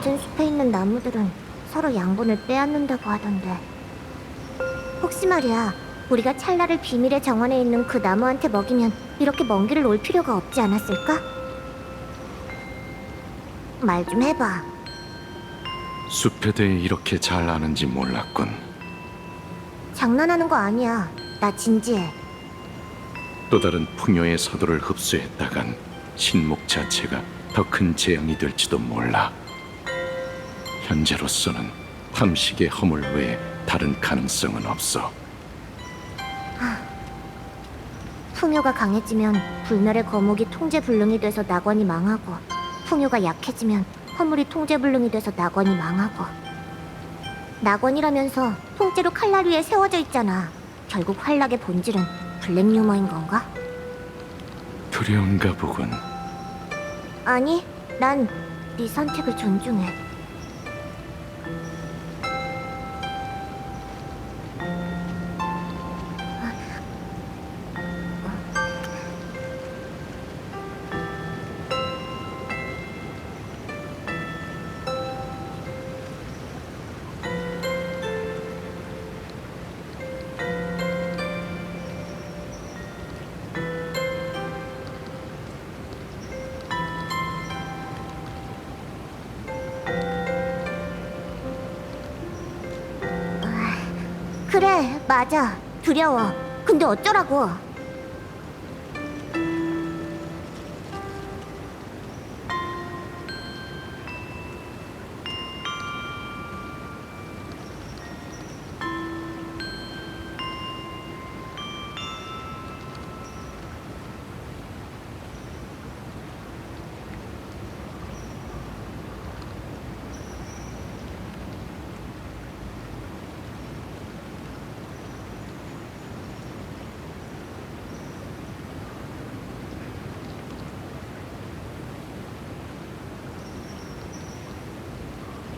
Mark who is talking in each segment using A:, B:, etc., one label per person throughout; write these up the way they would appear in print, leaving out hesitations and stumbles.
A: 같은 숲에 있는 나무들은 서로 양분을 빼앗는다고 하던데. 혹시 말이야, 우리가 찰나를 비밀의 정원에 있는 그 나무한테 먹이면 이렇게 먼 길을 올 필요가 없지 않았을까? 말 좀 해봐.
B: 숲에 대해 이렇게 잘 아는지 몰랐군.
A: 장난하는 거 아니야. 나 진지해.
B: 또 다른 풍요의 서도를 흡수했다간 신목 자체가 더 큰 재앙이 될지도 몰라. 현재로서는 탐식의 허물 외에 다른 가능성은 없어.
A: 풍요가 강해지면 불멸의 거목이 통제불능이 돼서 낙원이 망하고, 풍요가 약해지면 허물이 통제불능이 돼서 낙원이 망하고. 낙원이라면서 통째로 칼날 위에 세워져 있잖아. 결국 활락의 본질은 블랙 유머인 건가?
B: 두려운가 보군.
A: 아니, 난 네 선택을 존중해. 그래, 맞아. 두려워. 근데 어쩌라고?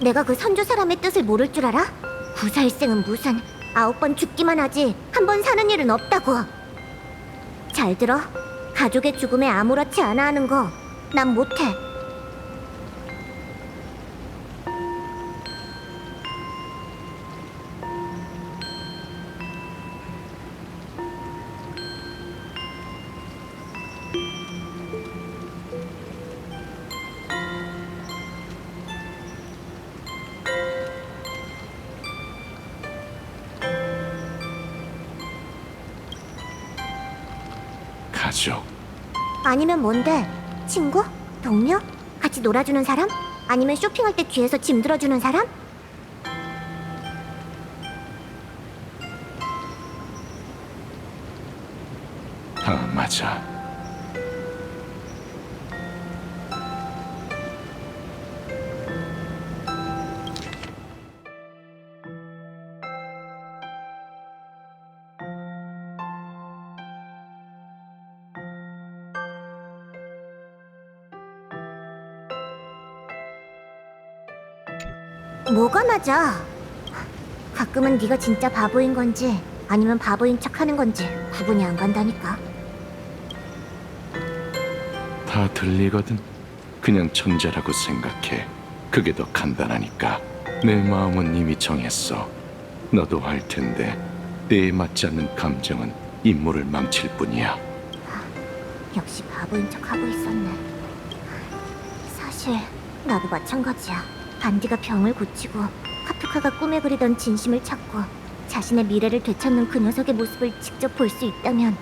A: 내가 그 선조 사람의 뜻을 모를 줄 알아? 구사일생은 무슨 9번 죽기만 하지 한 번 사는 일은 없다고. 잘 들어. 가족의 죽음에 아무렇지 않아 하는 거 난 못해.
B: 가족.
A: 아니면 뭔데? 친구? 동료? 같이 놀아주는 사람? 아니면 쇼핑할 때 뒤에서 짐 들어주는 사람?
B: 맞아.
A: 뭐가 맞아? 가끔은 네가 진짜 바보인 건지 아니면 바보인 척하는 건지 구분이 안 간다니까.
B: 다 들리거든. 그냥 천재라고 생각해. 그게 더 간단하니까. 내 마음은 이미 정했어. 너도 할 텐데 때에 맞지 않는 감정은 임무를 망칠 뿐이야.
A: 역시 바보인 척하고 있었네. 사실 나도 마찬가지야. 반디가 병을 고치고 카프카가 꿈에 그리던 진심을 찾고 자신의 미래를 되찾는 그 녀석의 모습을 직접 볼 수 있다면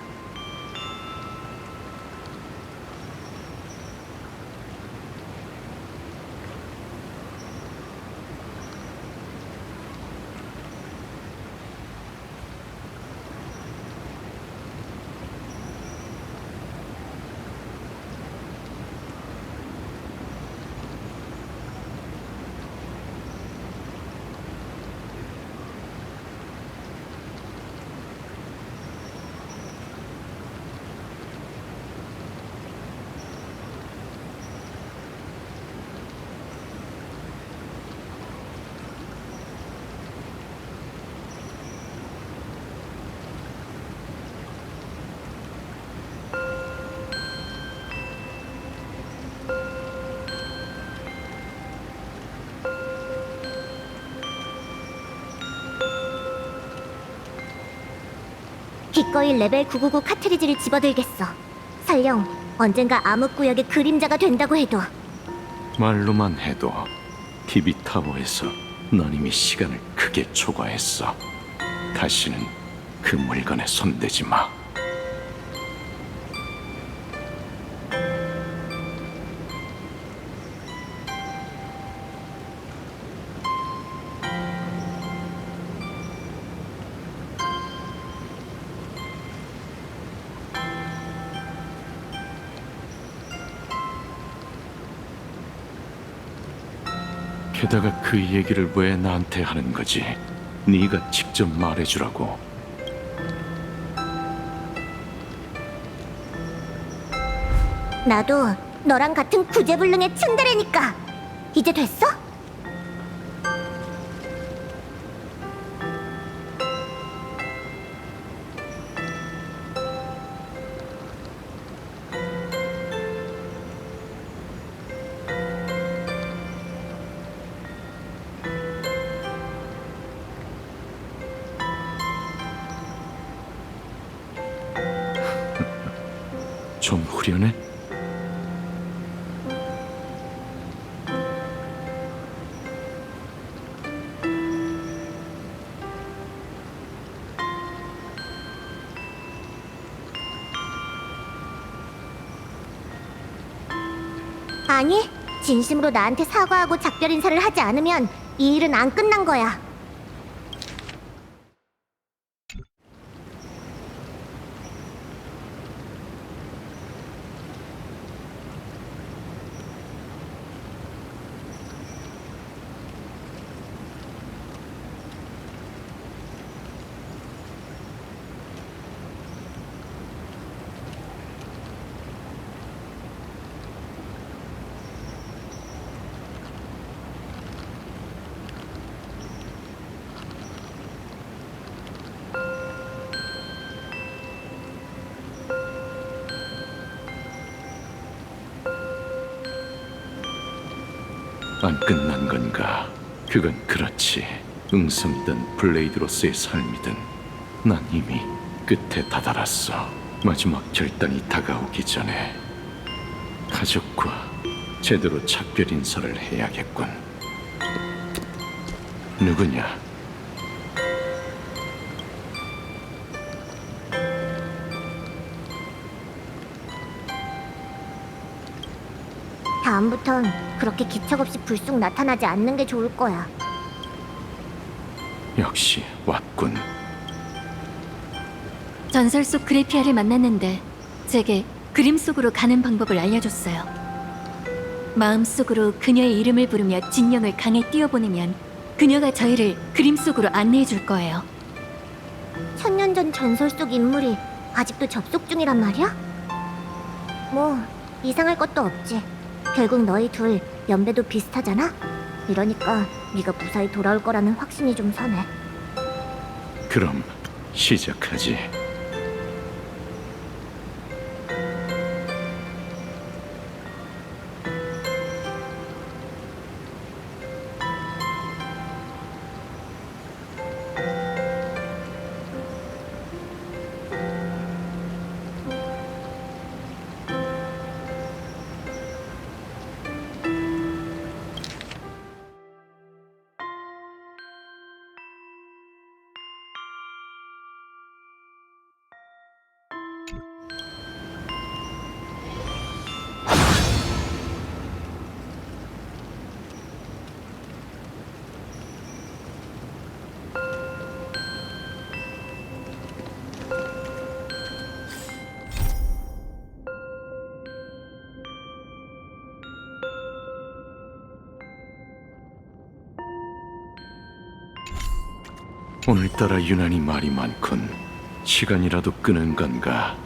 A: 기꺼이 레벨 999 카트리지를 집어들겠어. 설령 언젠가 암흑구역의 그림자가 된다고 해도.
B: 말로만 해도 TV타워에서 넌 이미 시간을 크게 초과했어. 다시는 그 물건에 손대지 마. 게다가 그 얘기를 왜 나한테 하는 거지? 네가 직접 말해주라고.
A: 나도 너랑 같은 구제불능의 츤데레니까. 이제 됐어?
B: 좀 후련해?
A: 아니, 진심으로 나한테 사과하고 작별 인사를 하지 않으면 이 일은 안 끝난 거야.
B: 안 끝난 건가? 그건 그렇지. 응성이든 블레이드로서의 삶이든 난 이미 끝에 다다랐어. 마지막 결단이 다가오기 전에 가족과 제대로 작별 인사를 해야겠군. 누구냐?
A: 다음부턴 그렇게 기척 없이 불쑥 나타나지 않는 게 좋을 거야.
B: 역시 왔군.
C: 전설 속 그래피아를 만났는데 제게 그림 속으로 가는 방법을 알려줬어요. 마음속으로 그녀의 이름을 부르며 진영을 강에 띄워보내면 그녀가 저희를 그림 속으로 안내해 줄 거예요.
A: 천년 전 전설 속 인물이 아직도 접속 중이란 말이야? 뭐 이상할 것도 없지. 결국 너희 둘 연배도 비슷하잖아? 이러니까 네가 무사히 돌아올 거라는 확신이 좀 서네.
B: 그럼 시작하지. 오늘따라 유난히 말이 많군. 시간이라도 끄는 건가?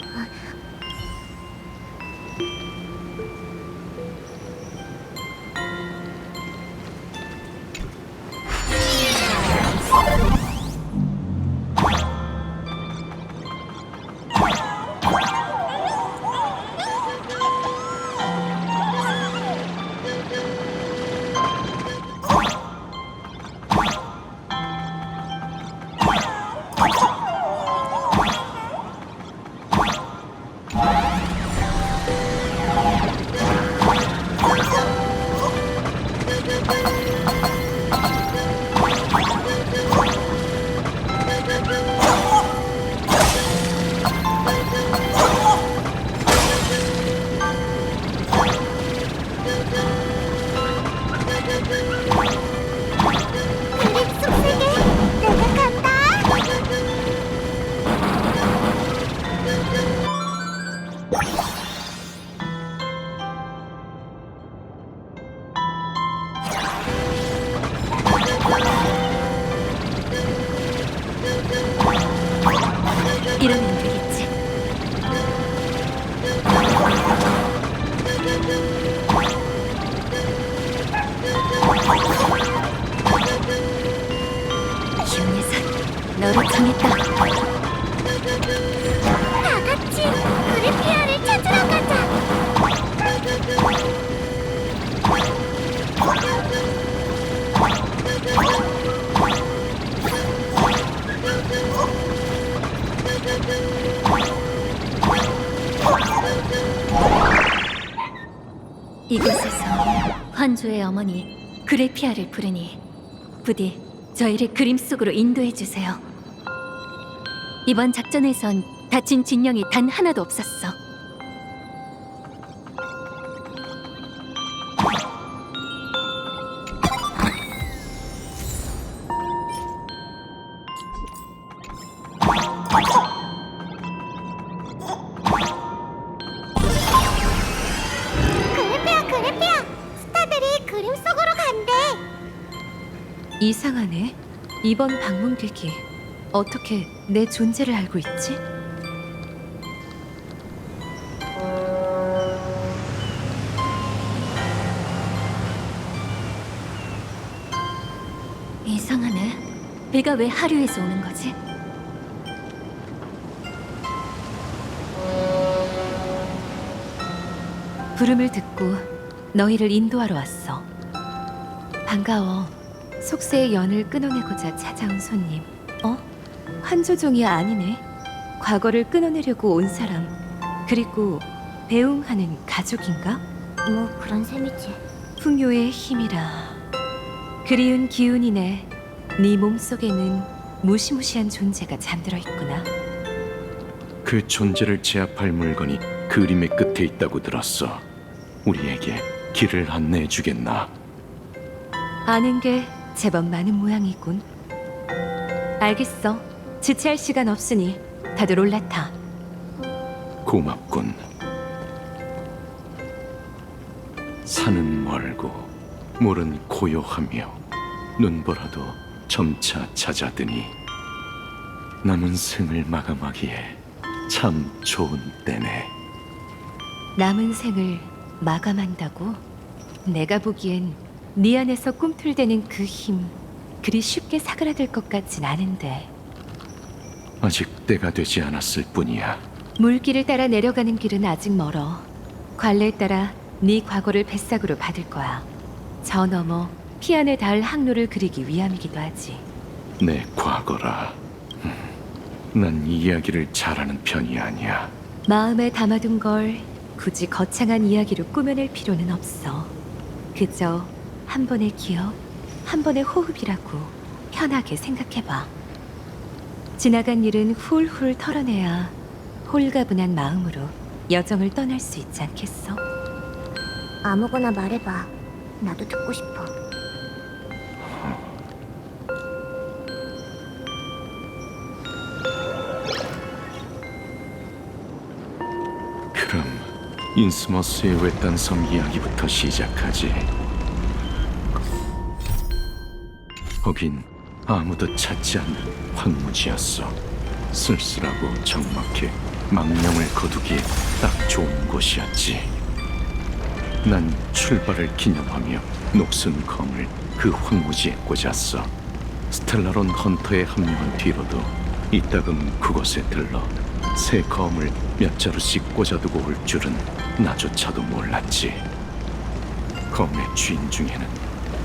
A: 그림 속 세계 내가 간다.
C: 이러면 되겠지. 윤예선, 너를 정했다.
A: 다 같이 그래피아를 찾으러 가자.
C: 이곳에서 환조의 어머니 그레피아를 부르니 부디 저희를 그림 속으로 인도해 주세요. 이번 작전에선 다친 진영이 단 하나도 없었어.
A: 그래피아. 스타들이 그림 속으로 간대.
D: 이상하네. 이번 방문객이 어떻게 내 존재를 알고 있지?
C: 이상하네. 배가 왜 하류에서 오는 거지?
D: 부름을 듣고 너희를 인도하러 왔어. 반가워. 속세의 연을 끊어내고자 찾아온 손님. 환조종이 아니네. 과거를 끊어내려고 온 사람. 그리고 배웅하는 가족인가?
A: 뭐 그런 셈이지.
D: 풍요의 힘이라. 그리운 기운이네. 네 몸속에는 무시무시한 존재가 잠들어 있구나.
B: 그 존재를 제압할 물건이 그림의 끝에 있다고 들었어. 우리에게 길을 안내해 주겠나?
D: 아는 게 제법 많은 모양이군. 알겠어. 지체할 시간 없으니 다들 올라타.
B: 고맙군. 산은 멀고 물은 고요하며 눈보라도 점차 잦아드니 남은 생을 마감하기에 참 좋은 때네.
D: 남은 생을 마감한다고? 내가 보기엔 네 안에서 꿈틀대는 그 힘 그리 쉽게 사그라들 것 같진 않은데.
B: 아직 때가 되지 않았을 뿐이야.
D: 물길을 따라 내려가는 길은 아직 멀어. 관례에 따라 네 과거를 뱃삭으로 받을 거야. 저 너머 피안에 닿을 항로를 그리기 위함이기도 하지.
B: 내 과거라. 난 이야기를 잘하는 편이 아니야.
D: 마음에 담아둔 걸 굳이 거창한 이야기로 꾸며낼 필요는 없어. 그저 한 번의 기억, 한 번의 호흡이라고 편하게 생각해봐. 지나간 일은 훌훌 털어내야 홀가분한 마음으로 여정을 떠날 수 있지 않겠어?
A: 아무거나 말해봐. 나도 듣고 싶어.
B: 그럼 인스머스의 외딴 섬 이야기부터 시작하지. 거긴 아무도 찾지 않는 황무지였어. 쓸쓸하고 적막해 망령을 거두기에 딱 좋은 곳이었지. 난 출발을 기념하며 녹슨 검을 그 황무지에 꽂았어. 스텔라론 헌터에 합류한 뒤로도 이따금 그곳에 들러 새 검을 몇 자루씩 꽂아두고 올 줄은 나조차도 몰랐지. 검의 주인 중에는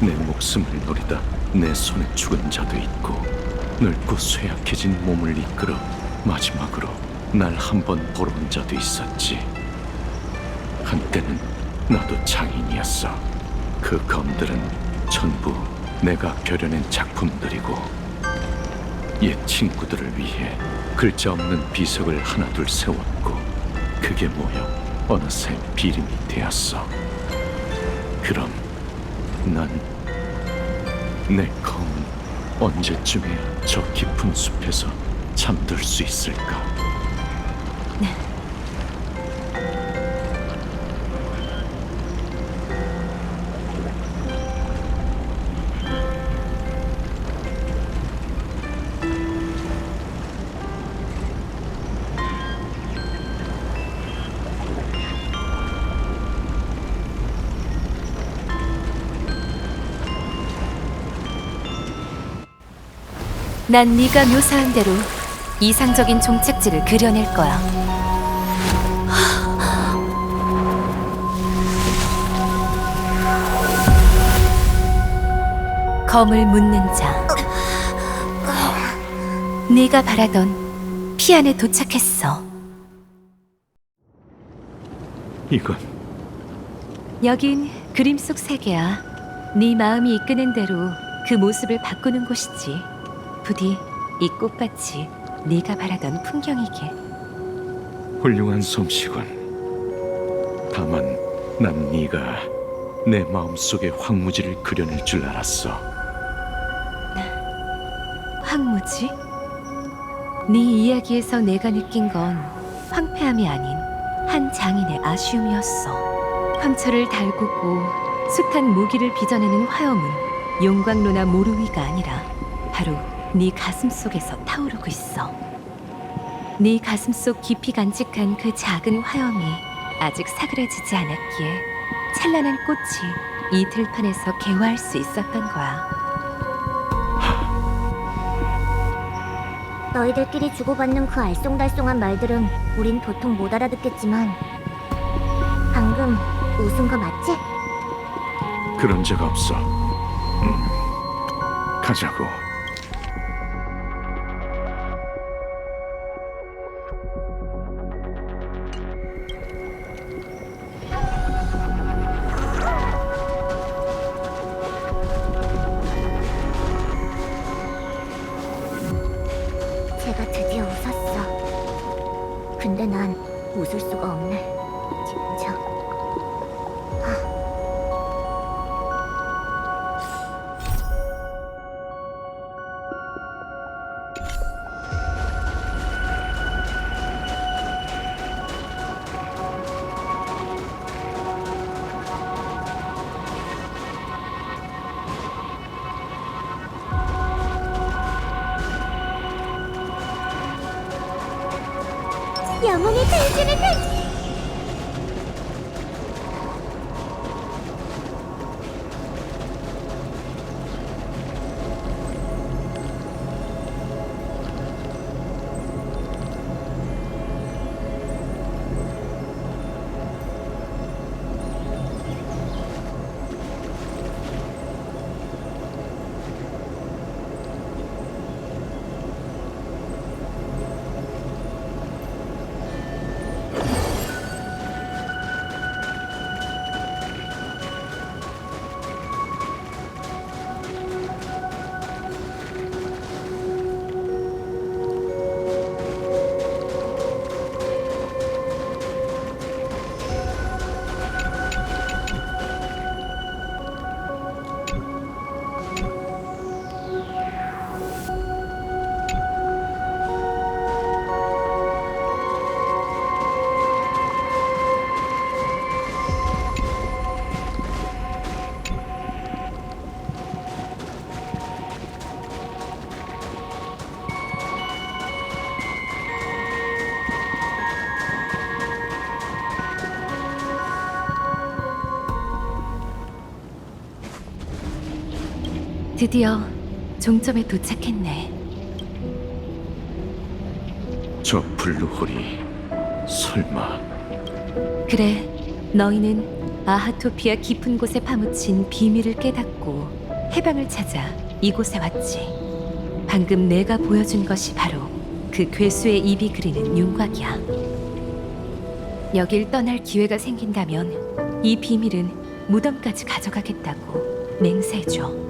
B: 내 목숨을 노리다 내 손에 죽은 자도 있고, 늙고 쇠약해진 몸을 이끌어 마지막으로 날 한 번 보러 온 자도 있었지. 한때는 나도 장인이었어. 그 검들은 전부 내가 벼려낸 작품들이고, 옛 친구들을 위해 글자 없는 비석을 하나둘 세웠고, 그게 모여 어느새 비름이 되었어. 그럼 난 내 검은 언제쯤이야 저 깊은 숲에서 잠들 수 있을까?
D: 난 네가 묘사한 대로 이상적인 종착지를 그려낼 거야. 검을 묻는 자. 네가 바라던 피안에 도착했어.
B: 이건
D: 여긴 그림 속 세계야. 네 마음이 이끄는 대로 그 모습을 바꾸는 곳이지. 부디 이 꽃밭이 네가 바라던 풍경이게.
B: 훌륭한 솜씨군. 다만 난 네가 내 마음속에 황무지를 그려낼 줄 알았어.
D: 황무지? 네 이야기에서 내가 느낀 건 황폐함이 아닌 한 장인의 아쉬움이었어. 황철을 달구고 숱한 무기를 빚어내는 화염은 용광로나 모루위가 아니라 바로 네 가슴 속에서 타오르고 있어. 네 가슴 속 깊이 간직한 그 작은 화염이 아직 사그라지지 않았기에 찬란한 꽃이 이 들판에서 개화할 수 있었던 거야.
A: 너희들끼리 주고받는 그 알쏭달쏭한 말들은 우린 도통 못 알아듣겠지만 방금 웃은 거 맞지?
B: 그런 적 없어. 가자고.
A: 제가 드디어 웃었어. 근데 난 웃을 수가 없네. 진짜. 영혼의 변신을
D: 드디어 종점에 도착했네.
B: 저 블루홀이 설마
D: 그래, 너희는 아하토피아 깊은 곳에 파묻힌 비밀을 깨닫고 해방을 찾아 이곳에 왔지. 방금 내가 보여준 것이 바로 그 괴수의 입이 그리는 윤곽이야. 여길 떠날 기회가 생긴다면 이 비밀은 무덤까지 가져가겠다고 맹세해줘.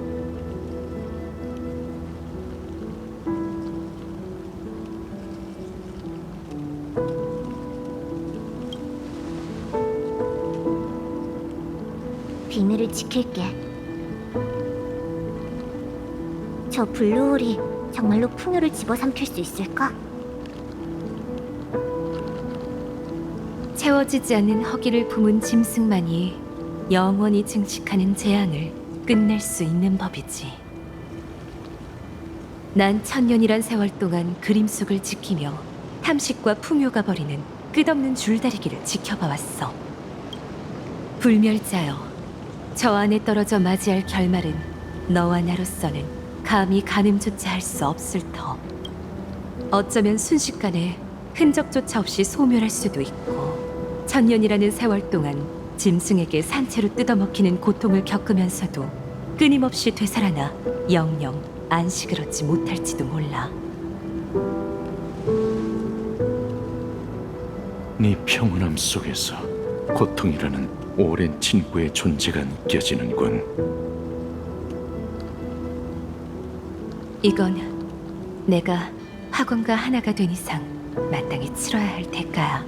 A: 비밀을 지킬게. 저 블루홀이 정말로 풍요를 집어삼킬 수 있을까?
D: 채워지지 않는 허기를 품은 짐승만이 영원히 증식하는 재앙을 끝낼 수 있는 법이지. 난 천년이란 세월 동안 그림 속을 지키며 탐식과 풍요가 벌이는 끝없는 줄다리기를 지켜봐왔어. 불멸자여, 저 안에 떨어져 맞이할 결말은 너와 나로서는 감히 가늠조차 할 수 없을 터. 어쩌면 순식간에 흔적조차 없이 소멸할 수도 있고, 천년이라는 세월 동안 짐승에게 산채로 뜯어먹히는 고통을 겪으면서도 끊임없이 되살아나 영영 안식을 얻지 못할지도 몰라.
B: 네 평온함 속에서 고통이라는 오랜 친구의 존재가 느껴지는군.
D: 이건 내가 학원가 하나가 된 이상 마땅히 치러야 할 대가야.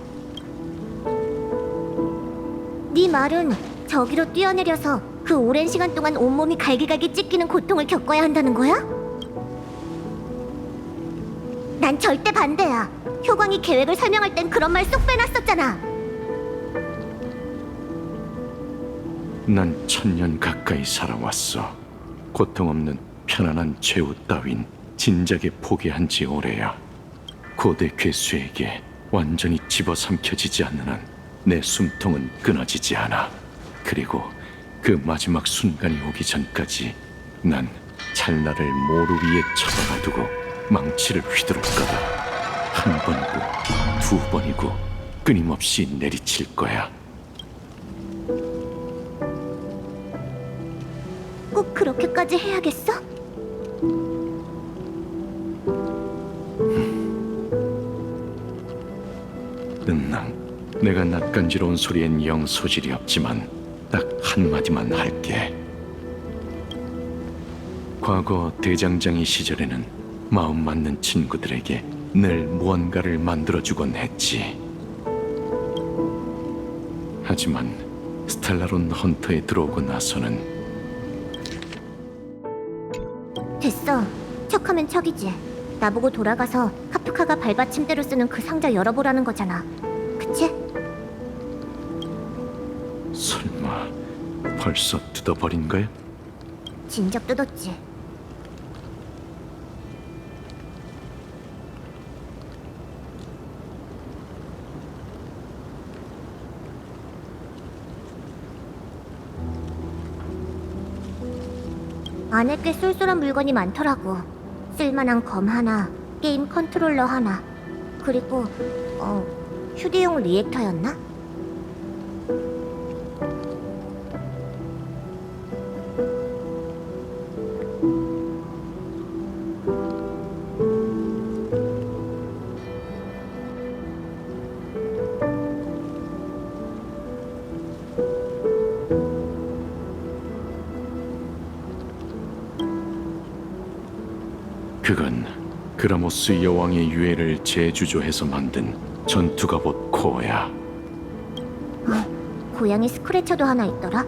A: 네 말은 저기로 뛰어내려서 그 오랜 시간 동안 온몸이 갈기갈기 찢기는 고통을 겪어야 한다는 거야? 난 절대 반대야. 효광이 계획을 설명할 땐 그런 말 쏙 빼놨었잖아.
B: 난 1000년 가까이 살아왔어. 고통 없는 편안한 최후 따윈 진작에 포기한 지 오래야. 고대 괴수에게 완전히 집어삼켜지지 않는 한 내 숨통은 끊어지지 않아. 그리고 그 마지막 순간이 오기 전까지 난 찰나를 모루 위에 쳐박아두고 망치를 휘두를 거다. 한 번이고 두 번이고 끊임없이 내리칠 거야.
A: 꼭 그렇게까지 해야겠어?
B: 은랑, 내가 낯간지러운 소리엔 영 소질이 없지만 딱 한마디만 할게. 과거 대장장이 시절에는 마음 맞는 친구들에게 늘 무언가를 만들어주곤 했지. 하지만 스텔라론 헌터에 들어오고 나서는
A: 됐어. 척하면 척이지. 나보고 돌아가서 카프카가 발받침대로 쓰는 그 상자 열어보라는 거잖아. 그치?
B: 설마 벌써 뜯어버린 거야?
A: 진작 뜯었지. 안에 꽤 쏠쏠한 물건이 많더라고. 쓸만한 검 하나, 게임 컨트롤러 하나, 그리고 휴대용 리액터였나?
B: 그건 그라모스 여왕의 유해를 재주조해서 만든 전투갑옷 코어야.
A: 고양이 스크래쳐도 하나 있더라.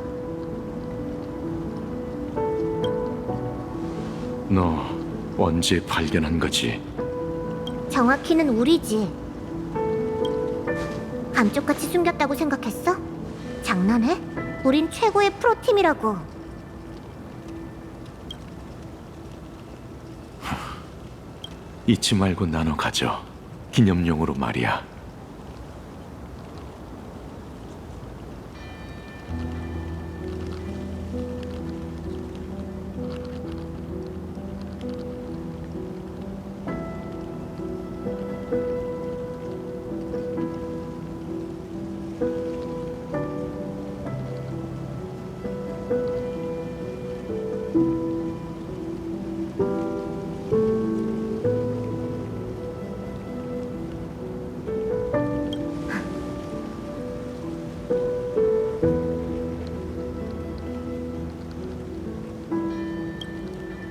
B: 너 언제 발견한 거지?
A: 정확히는 우리지. 감쪽같이 숨겼다고 생각했어? 장난해? 우린 최고의 프로팀이라고.
B: 잊지 말고 나눠 가져. 기념용으로 말이야.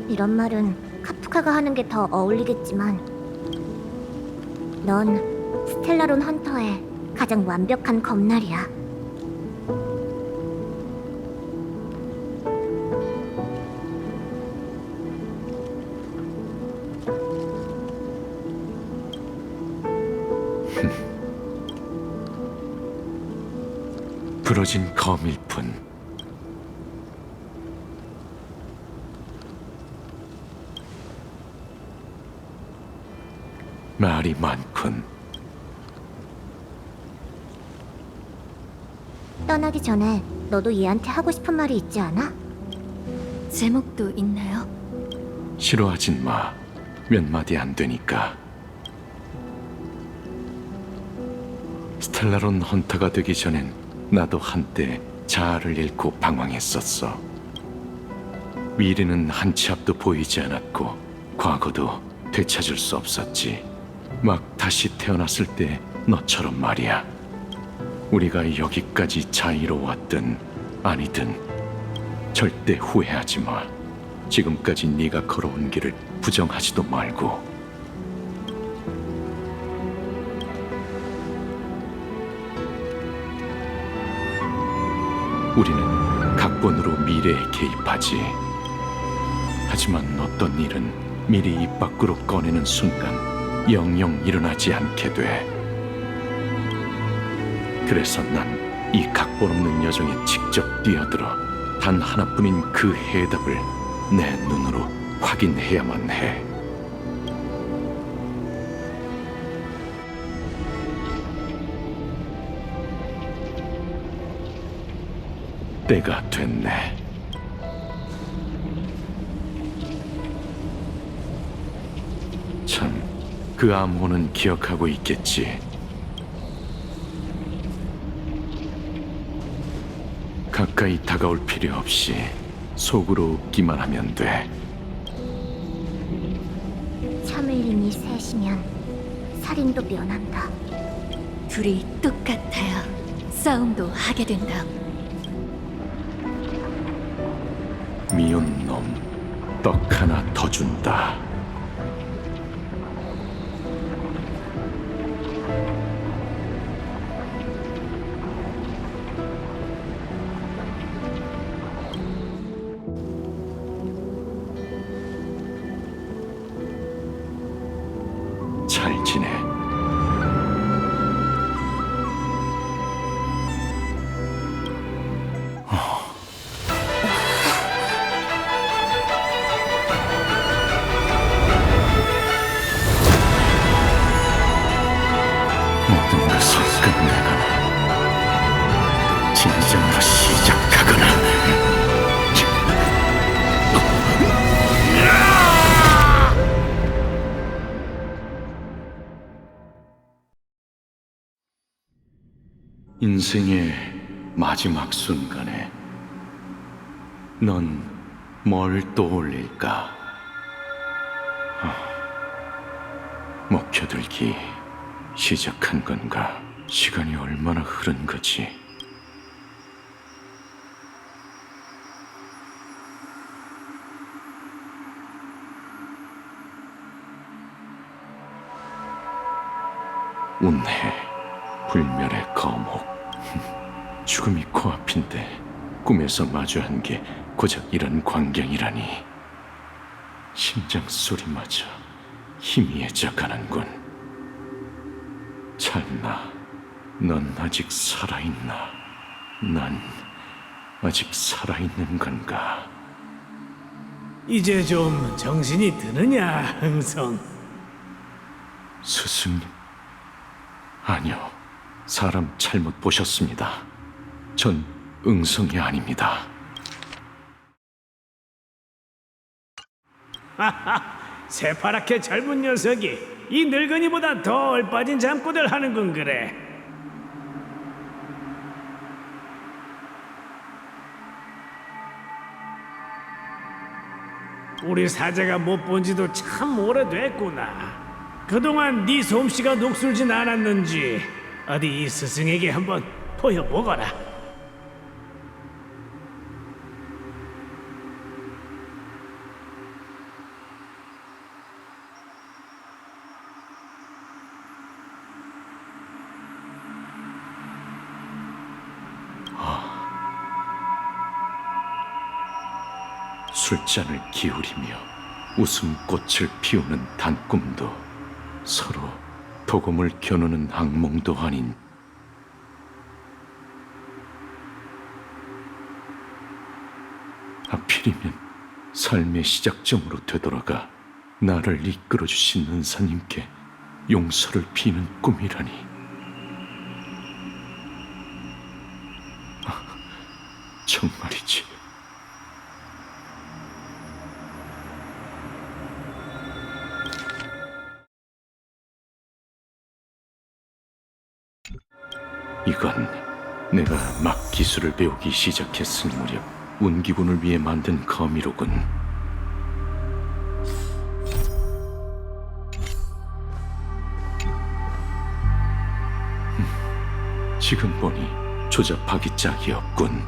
A: 이런 말은 카프카가 하는 게 더 어울리겠지만 넌 스텔라론 헌터의 가장 완벽한 검날이야.
B: 부러진 검일 뿐. 말이 많군.
A: 떠나기 전에 너도 얘한테 하고 싶은 말이 있지 않아?
C: 제목도 있나요?
B: 싫어하진 마. 몇 마디 안 되니까. 스텔라론 헌터가 되기 전엔 나도 한때 자아를 잃고 방황했었어. 미래는 한 치 앞도 보이지 않았고 과거도 되찾을 수 없었지. 막 다시 태어났을 때 너처럼 말이야. 우리가 여기까지 자유로웠든 아니든 절대 후회하지 마. 지금까지 네가 걸어온 길을 부정하지도 말고. 우리는 각본으로 미래에 개입하지. 하지만 어떤 일은 미리 입 밖으로 꺼내는 순간 영영 일어나지 않게 돼. 그래서 난 이 각본 없는 여정에 직접 뛰어들어 단 하나뿐인 그 해답을 내 눈으로 확인해야만 해. 때가 됐네. 참, 그 암호는 기억하고 있겠지. 가까이 다가올 필요 없이 속으로 웃기만 하면 돼.
A: 차멜림이 셋이면 살인도 면한다.
C: 둘이 똑같아야 싸움도 하게 된다.
B: 미운 놈, 떡 하나 더 준다. 잘 지내. 모든 것을 끝내거나 진정으로 시작하거나. 인생의 마지막 순간에 넌 뭘 떠올릴까? 먹혀들기 시작한 건가? 시간이 얼마나 흐른 거지? 운해, 불멸의 거목. 죽음이 코앞인데 꿈에서 마주한 게 고작 이런 광경이라니. 심장 소리마저 희미해져 가는군. 찰나, 넌 아직 살아있나? 난 아직 살아있는 건가?
E: 이제 좀 정신이 드느냐, 흥성?
B: 스승님? 아니요, 사람 잘못 보셨습니다. 전 응성이 아닙니다.
E: 새파랗게 젊은 녀석이 이 늙은이보다 더 얼빠진 잠꼬대를 하는군 그래. 우리 사제가 못 본 지도 참 오래됐구나. 그동안 네 솜씨가 녹슬진 않았는지 어디 이 스승에게 한번 보여보거라.
B: 술잔을 기울이며 웃음꽃을 피우는 단꿈도 서로 도금을 겨누는 악몽도 아닌 하필이면 삶의 시작점으로 되돌아가 나를 이끌어주신 은사님께 용서를 비는 꿈이라니. 정말이지. 이건 내가 막 기술을 배우기 시작했을 무렵 운기군을 위해 만든 거미로군. 지금 보니 조잡하기 짝이 없군.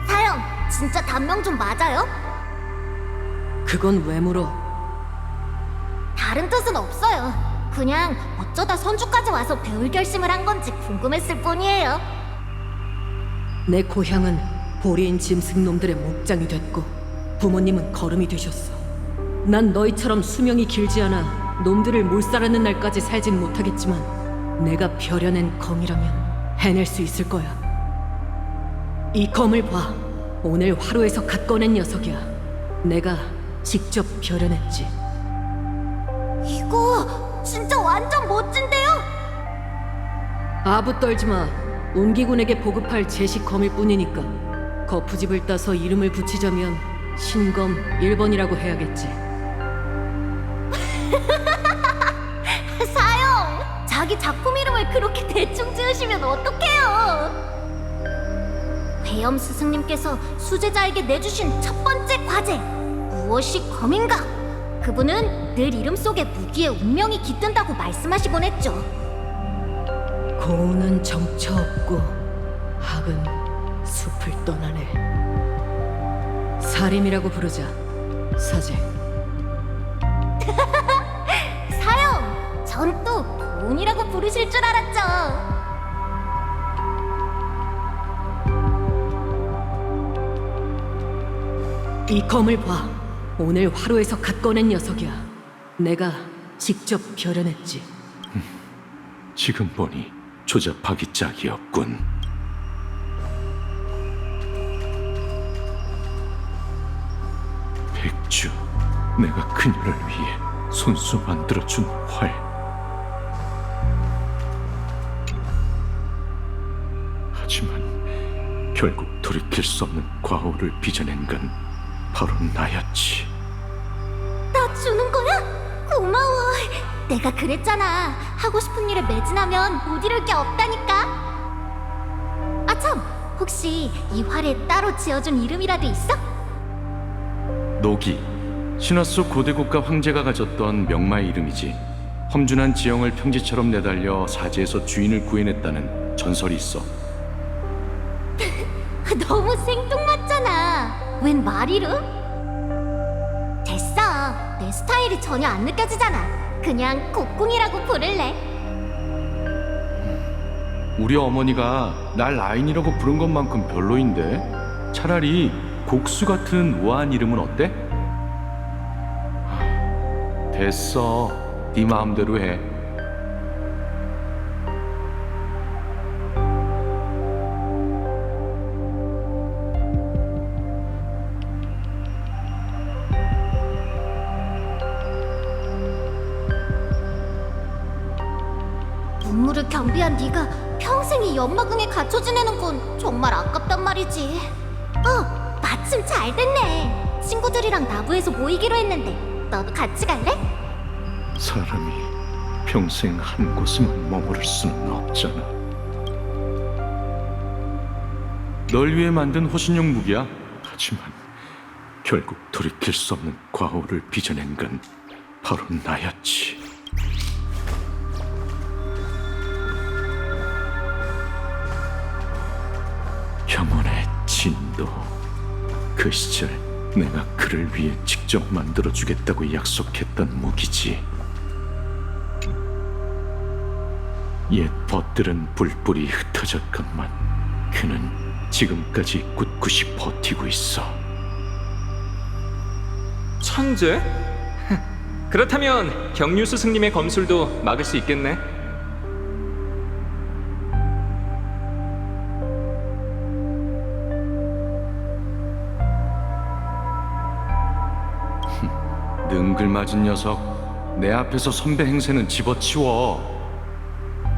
A: 사형, 진짜 단명 좀 맞아요?
D: 그건 왜 물어?
A: 다른 뜻은 없어요. 그냥 어쩌다 선주까지 와서 배울 결심을 한 건지 궁금했을 뿐이에요.
D: 내 고향은 보리인 짐승놈들의 목장이 됐고 부모님은 거름이 되셨어. 난 너희처럼 수명이 길지 않아 놈들을 몰살하는 날까지 살진 못하겠지만 내가 벼려낸 검이라면 해낼 수 있을 거야. 이 검을 봐. 오늘 화로에서 갓 꺼낸 녀석이야. 내가 직접 벼려냈지.
A: 이거 진짜 완전 멋진데요?
D: 아부 떨지 마. 운기군에게 보급할 제식 검일 뿐이니까. 거푸집을 따서 이름을 붙이자면 신검 1번이라고 해야겠지.
A: 사형! 자기 작품 이름을 그렇게 대충 지으시면 어떡해요? 회염 스승님께서 수제자에게 내주신 첫 번째 과제, 무엇이 검인가? 그분은 늘 이름 속에 무기의 운명이 깃든다고 말씀하시곤 했죠.
D: 고운은 정처 없고 학은 숲을 떠나네. 사림이라고 부르자. 사제.
A: 사형! 전 또 도운이라고 부르실 줄 알았죠.
D: 이 검을 봐. 오늘 화로에서 갓 꺼낸 녀석이야. 내가 직접 벼려냈지.
B: 지금 보니 조잡하기 짝이 없군. 백주, 내가 그녀를 위해 손수 만들어준 활. 하지만 결국 돌이킬 수 없는 과오를 빚어낸 건 바로 나였지.
A: 나 주는 거야? 고마워. 내가 그랬잖아. 하고 싶은 일에 매진하면 못 이룰 게 없다니까. 아 참, 혹시 이 활에 따로 지어준 이름이라도 있어?
B: 노기, 신화 속 고대 국가 황제가 가졌던 명마의 이름이지. 험준한 지형을 평지처럼 내달려 사지에서 주인을 구해냈다는 전설이 있어.
A: 너무 생뚱맞잖아. 웬 말 이름? 됐어. 내 스타일이 전혀 안 느껴지잖아. 그냥 곡궁이라고 부를래.
B: 우리 어머니가 날 라인이라고 부른 것만큼 별로인데 차라리 곡수 같은 우아한 이름은 어때? 됐어. 네 마음대로 해.
A: 눈물을 겸비한 네가 평생 이 연마궁에 갇혀 지내는 건 정말 아깝단 말이지. 마침 잘 됐네. 친구들이랑 나부에서 모이기로 했는데 너도 같이 갈래?
B: 사람이 평생 한 곳에만 머무를 수는 없잖아. 널 위해 만든 호신용 무기야. 하지만 결국 돌이킬 수 없는 과오를 빚어낸 건 바로 나였지. 영혼의 진도. 그 시절 내가 그를 위해 직접 만들어주겠다고 약속했던 무기지. 옛 벗들은 뿔뿔이 흩어졌건만 그는 지금까지 꿋꿋이 버티고 있어.
F: 천재? 그렇다면 경류 스승님의 검술도 막을 수 있겠네.
B: 능글맞은 녀석, 내 앞에서 선배 행세는 집어치워.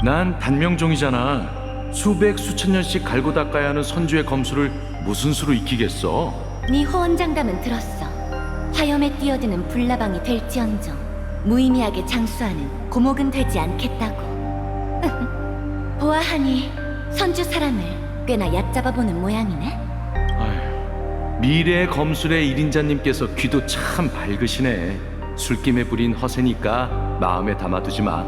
B: 난 단명종이잖아. 수백 수천 년씩 갈고 닦아야 하는 선주의 검수를 무슨 수로 익히겠어?
C: 네 호언장담은 들었어. 화염에 뛰어드는 불나방이 될지언정 무의미하게 장수하는 고목은 되지 않겠다고. 보아하니 선주 사람을 꽤나 얕잡아보는 모양이네.
B: 아휴, 미래의 검술의 1인자님께서 귀도 참 밝으시네. 술김에 부린 허세니까 마음에 담아두지 마.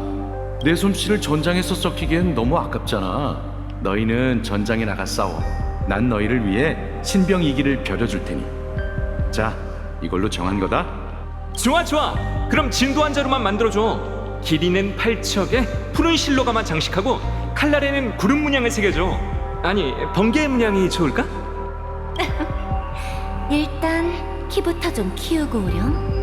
B: 내 솜씨를 전장에서 썩히기엔 너무 아깝잖아. 너희는 전장에 나가 싸워. 난 너희를 위해 신병 2기를 벼려줄 테니. 자, 이걸로 정한 거다.
F: 좋아 좋아. 그럼 진도 한 자루만 만들어줘. 길이는 8척에 푸른 실로가만 장식하고 칼날에는 구름 문양을 새겨줘. 아니 번개 문양이 좋을까?
C: 일단 키부터 좀 키우고 오렴.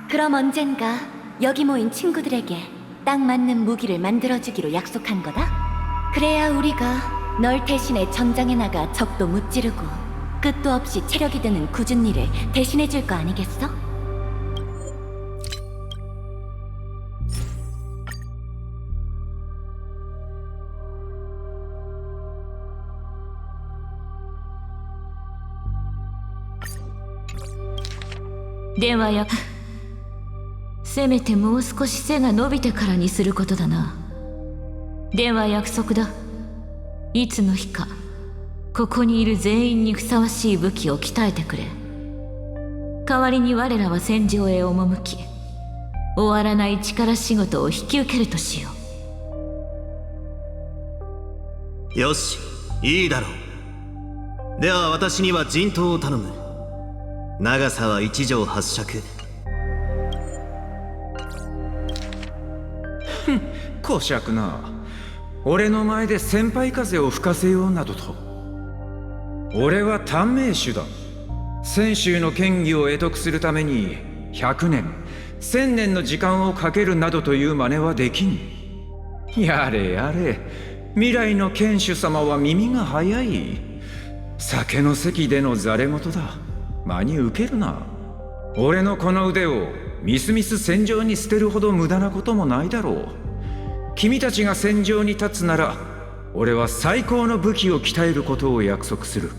C: 그럼 언젠가 여기 모인 친구들에게 딱 맞는 무기를 만들어주기로 약속한 거다? 그래야 우리가 널 대신해 전장에 나가 적도 무찌르고 끝도 없이 체력이 드는 굳은 일을 대신해줄 거 아니겠어?
G: せめてもう少し背が伸びてからにすることだな。では約束だ。いつの日かここにいる全員にふさわしい武器を鍛えてくれ。代わりに我らは戦場へ赴き、終わらない力仕事を引き受けるとしよう。
H: よし、いいだろう。では私には陣頭を頼む。長さは1丈8尺。
I: こしゃくな。俺の前で先輩風を吹かせようなどと。俺は短命種だ。泉州の権威を得得するために100年1000年の時間をかけるなどという真似はできん。やれやれ、未来の剣主様は耳が早い。酒の席でのざれ言だ。真に受けるな。俺のこの腕をみすみす戦場に捨てるほど無駄なこともないだろう。君たちが戦場に立つなら、俺は最高の武器を鍛えることを約束する。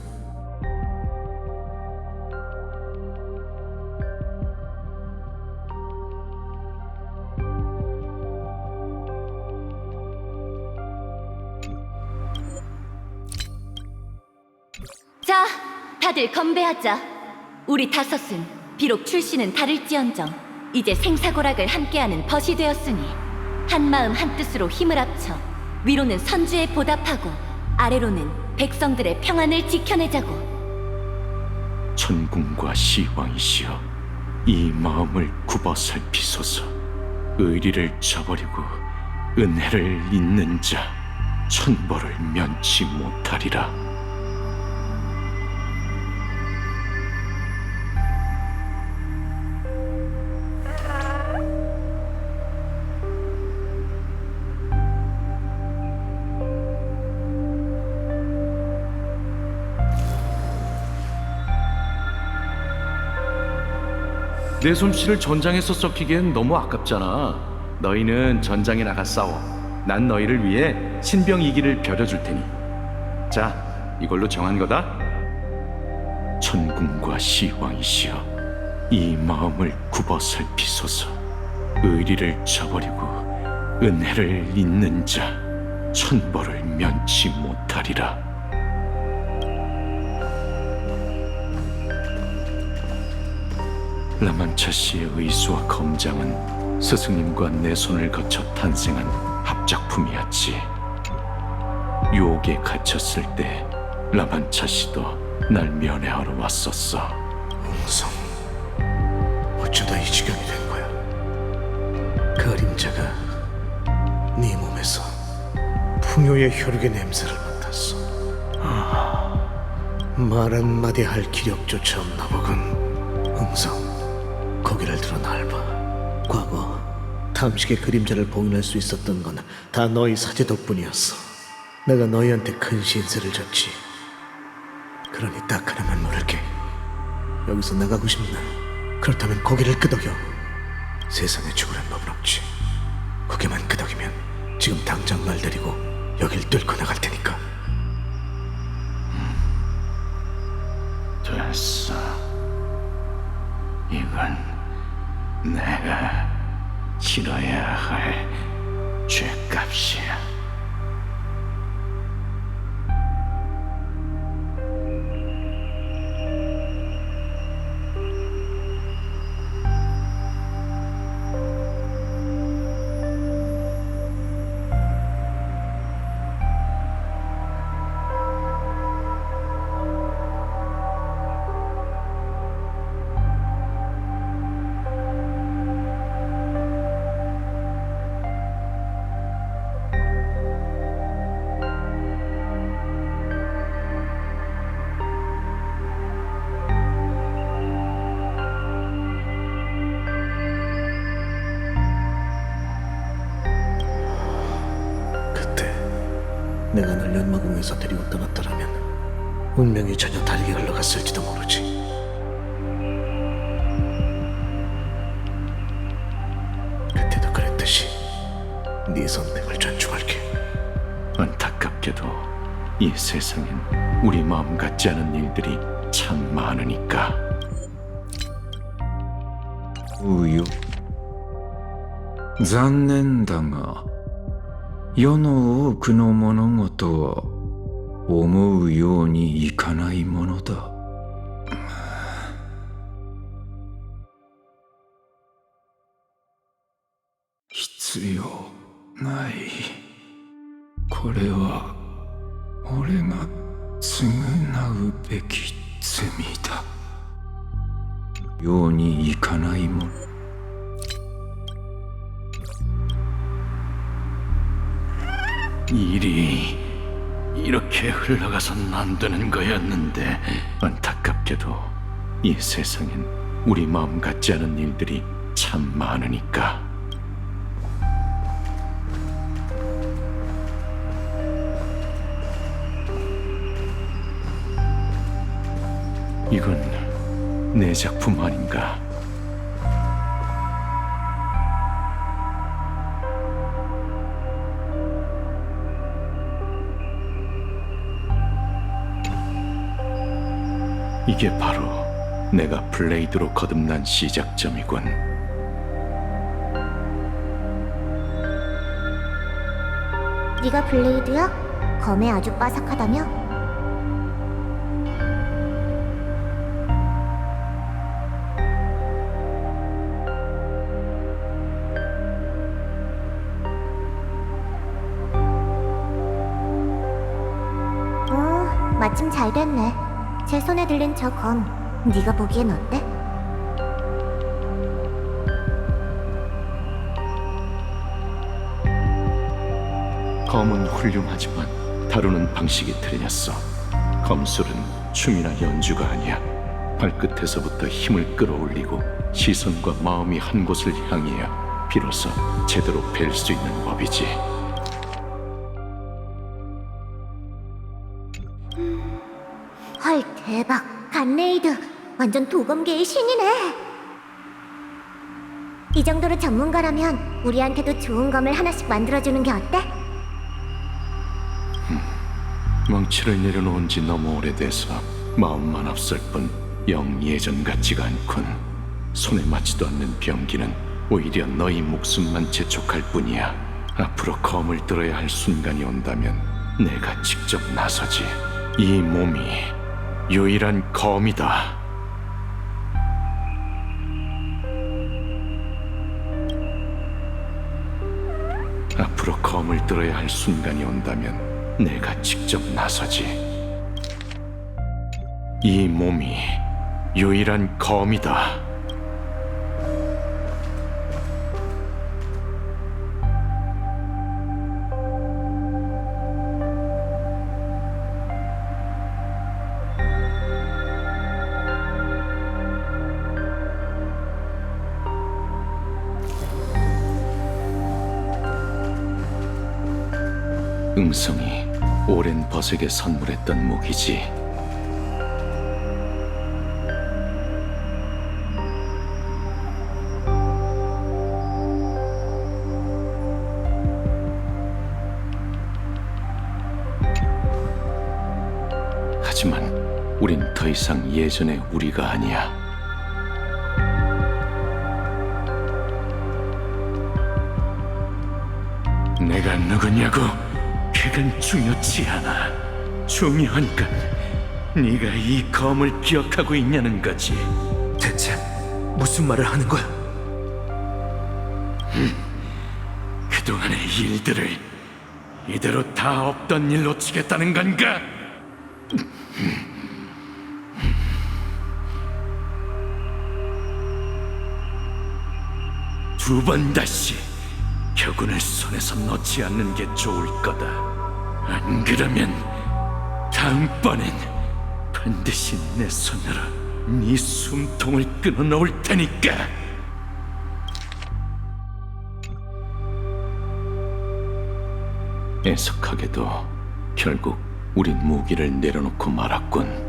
C: 자, 다들 건배하자. 우리 다섯은 비록 출신은 다를지언정 이제 생사고락을 함께하는 벗이 되었으니 한마음 한뜻으로 힘을 합쳐 위로는 선주에 보답하고 아래로는 백성들의 평안을 지켜내자고.
B: 천궁과 시왕이시여, 이 마음을 굽어 살피소서. 의리를 저버리고 은혜를 잇는 자 천벌을 면치 못하리라. 내 솜씨를 전장에서 썩히기엔 너무 아깝잖아. 너희는 전장에 나가 싸워. 난 너희를 위해 신병 2기를 벼려줄 테니. 자, 이걸로 정한 거다. 천궁과 시왕이시여, 이 마음을 굽어 살피소서. 의리를 저버리고 은혜를 잇는 자 천벌을 면치 못하리라. 라만차 씨의 의수와 검장은 스승님과 내 손을 거쳐 탄생한 합작품이었지. 유혹에 갇혔을 때 라만차 씨도 날 면회하러 왔었어.
J: 웅성, 어쩌다 이 지경이 된 거야? 그림자가 네 몸에서 풍요의 혈육의 냄새를 맡았어. 말 한마디 할 기력조차 없나 보군. 웅성, 고개를 들어 날 봐. 과거 탐식의 그림자를 봉인할 수 있었던 건 다 너희 사제 덕분이었어. 내가 너희한테 큰 신세를 졌지. 그러니 딱 하나만 물을게. 여기서 나가고 싶나? 그렇다면 고개를 끄덕여. 세상에 죽으란 법은 없지. 고개만 끄덕이면 지금 당장 말 데리고 여길 뚫고 나갈 테니까.
B: 됐어. 이건 내가 치러야 할 죄값이야.
J: 내가 널 연마궁에서 데리고 떠났더라면 운명이 전혀 다르게 흘러갔을지도 모르지. 그때도 그랬듯이 네 선택을 존중할게.
B: 안타깝게도 이 세상엔 우리 마음 같지 않은 일들이 참 많으니까.
I: うよ。残念だが、世の多くの物事は思うようにいかないものだ。必要ない。これは俺が償うべき罪だ。ようにいかないもの。
B: 일이 이렇게 흘러가선 안 되는 거였는데 안타깝게도 이 세상엔 우리 마음 같지 않은 일들이 참 많으니까. 이건 내 작품 아닌가? 이게 바로 내가 블레이드로 거듭난 시작점이군.
A: 네가 블레이드야? 검에 아주 빠삭하다며? 마침 잘 됐네. 제 손에 들린 저 검, 네가 보기엔 어때?
B: 검은 훌륭하지만 다루는 방식이 틀렸어. 검술은 춤이나 연주가 아니야. 발끝에서부터 힘을 끌어올리고 시선과 마음이 한 곳을 향해야 비로소 제대로 뵐 수 있는 법이지.
A: 헐, 대박. 간레이드 완전 도검계의 신이네. 이 정도로 전문가라면 우리한테도 좋은 검을 하나씩 만들어주는 게 어때?
B: 망치를 내려놓은 지 너무 오래돼서 마음만 앞설 뿐 영 예전 같지가 않군. 손에 맞지도 않는 병기는 오히려 너희 목숨만 재촉할 뿐이야. 앞으로 검을 들어야 할 순간이 온다면 내가 직접 나서지. 이 몸이 유일한 검이다. 앞으로 검을 들어야 할 순간이 온다면 내가 직접 나서지. 이 몸이 유일한 검이다. 응성이 오랜 벗에게 선물했던 무기지. 하지만 우린 더 이상 예전의 우리가 아니야. 내가 누구냐고? 그건 중요치 않아. 중요한 건 네가 이 검을 기억하고 있냐는 거지.
J: 대체 무슨 말을 하는 거야?
B: 그동안의 일들을 이대로 다 없던 일로 치겠다는 건가? 두 번 다시 격운을 손에서 놓지 않는 게 좋을 거다. 안 그러면 다음번엔 반드시 내 손으로 네 숨통을 끊어놓을 테니까. 애석하게도 결국 우린 무기를 내려놓고 말았군.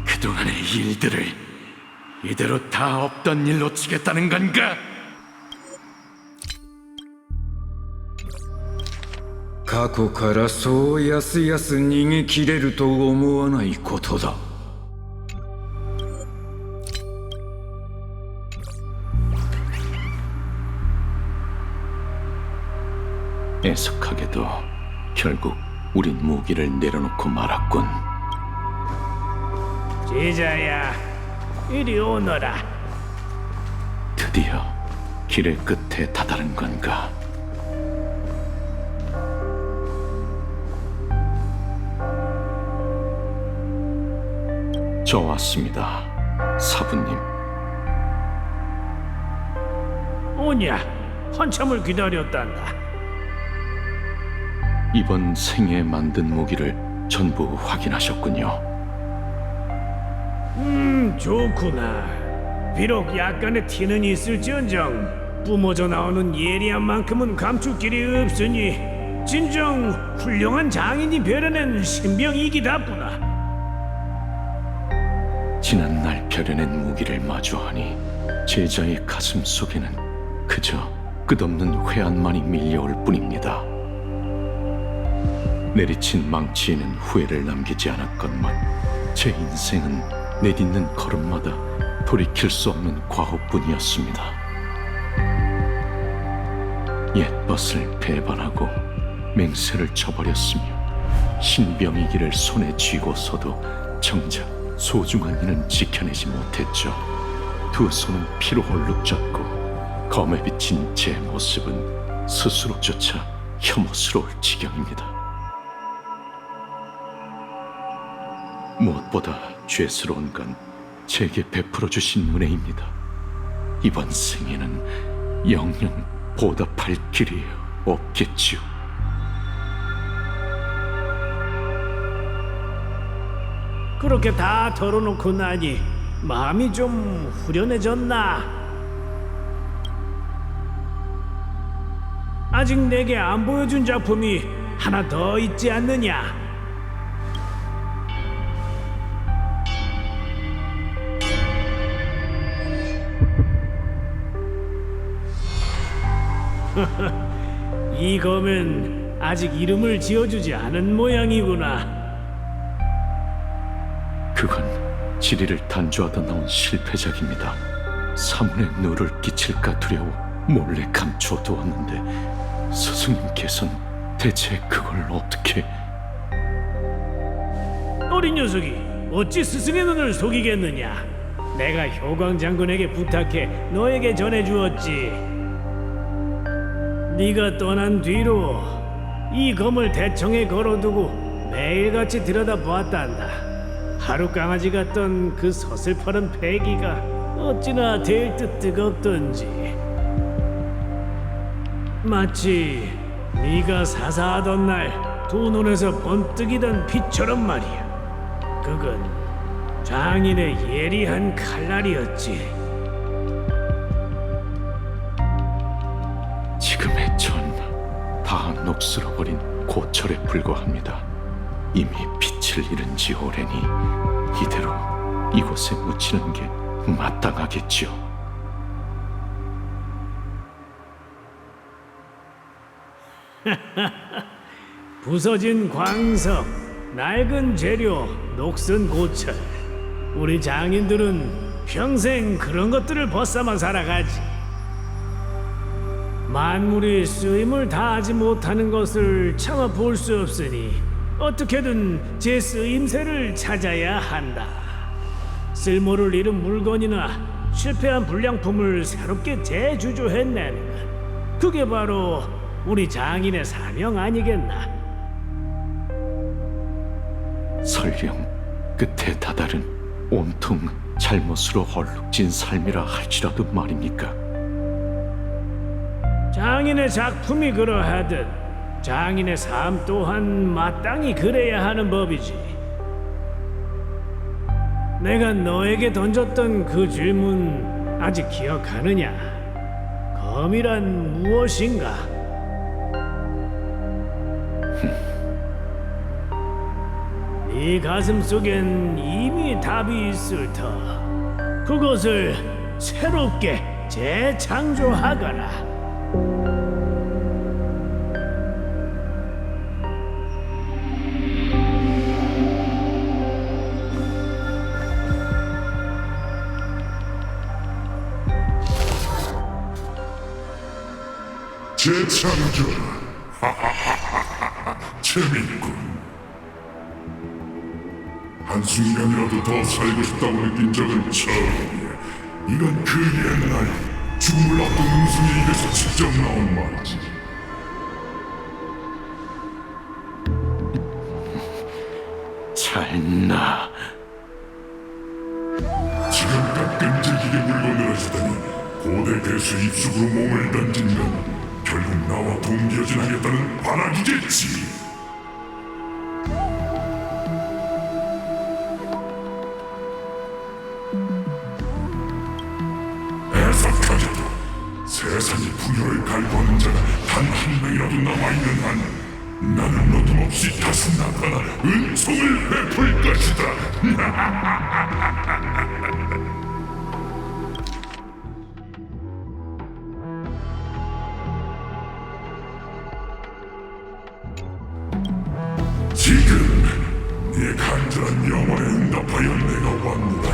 B: 그동안의 일들을 이대로 다 없던 일로 치겠다는 건가?
I: 過去からそうやすやす逃げ切れると思わないことだ。
B: 애석하게도 결국 우린 무기를 내려놓고 말았군.
E: 제자야, 이리 오너라.
B: 드디어 길의 끝에 다다른 건가? 저 왔습니다, 사부님.
E: 오냐, 한참을 기다렸단다.
B: 이번 생에 만든 무기를 전부 확인하셨군요.
E: 좋구나. 비록 약간의 티는 있을지언정 뿜어져 나오는 예리한 만큼은 감출 길이 없으니 진정 훌륭한 장인이 벼려낸 신병이기다쁘나.
B: 지난날 벼려낸 무기를 마주하니 제자의 가슴 속에는 그저 끝없는 회한만이 밀려올 뿐입니다. 내리친 망치에는 후회를 남기지 않았건만 제 인생은 내딛는 걸음마다 돌이킬 수 없는 과오뿐이었습니다. 옛벗을 배반하고 맹세를 저버렸으며 신병이기를 손에 쥐고서도 정작 소중한 이는 지켜내지 못했죠. 두 손은 피로 얼룩졌고 검에 비친 제 모습은 스스로조차 혐오스러울 지경입니다. 무엇보다 죄스러운 건 제게 베풀어 주신 은혜입니다. 이번 생에는 영영 보답할 길이 없겠지요.
E: 그렇게 다 털어놓고 나니 마음이 좀 후련해졌나? 아직 내게 안 보여준 작품이 하나 더 있지 않느냐? 이 검은 아직 이름을 지어주지 않은 모양이구나.
B: 그건 지리를 단조하다 나온 실패작입니다. 사문에 누를 끼칠까 두려워 몰래 감춰두었는데 스승님께서는 대체 그걸 어떻게...
E: 어린 녀석이 어찌 스승의 눈을 속이겠느냐? 내가 효광 장군에게 부탁해 너에게 전해주었지. 네가 떠난 뒤로 이 검을 대청에 걸어두고 매일같이 들여다보았단다. 하루 강아지 같던 그 서슬퍼런 패기가 어찌나 될 듯 뜨겁던지. 마치 네가 사사하던 날 두 눈에서 번뜩이던 빛처럼 말이야. 그건 장인의 예리한 칼날이었지.
B: 지금의 전 다 녹슬어버린 고철에 불과합니다. 이미 빛을 잃은 지 오래니 이대로 이곳에 묻히는 게 마땅하겠지요.
E: 부서진 광석, 낡은 재료, 녹슨 고철. 우리 장인들은 평생 그런 것들을 벗삼아 살아가지. 만물이 쓰임을 다하지 못하는 것을 차마 볼 수 없으니 어떻게든 제 쓰임새를 찾아야 한다. 쓸모를 잃은 물건이나 실패한 불량품을 새롭게 재주조해내는 것, 그게 바로 우리 장인의 사명 아니겠나?
B: 설령 끝에 다다른 온통 잘못으로 얼룩진 삶이라 할지라도 말입니까?
E: 장인의 작품이 그러하듯 장인의 삶 또한 마땅히 그래야 하는 법이지. 내가 너에게 던졌던 그 질문 아직 기억하느냐? 검이란 무엇인가? 네 가슴 속엔 이미 답이 있을 터. 그것을 새롭게 재창조하거라.
K: 재창조. 재밌군. 한순간이라도 더 살고 싶다고 느낀 적은 처음이야. 이건 그 옛날 죽음을 앞둔 음순의 입에서 직접 나온 말이지.
B: 잘나.
K: 지금껏 끈질기게 물건늘어지다니 고대 괴수 입속으로 몸을 던진 건 결국 나와 동기어진 하겠다는 반항이겠지. 애석하게도 세상이 부여를 갈구하는 자가 단 한 명이라도 남아있는 한 나는 어김없이 다시 나타나 은총을 베풀 것이다. 지금 네 간절한 영혼에 응답하여 내가 왔노라.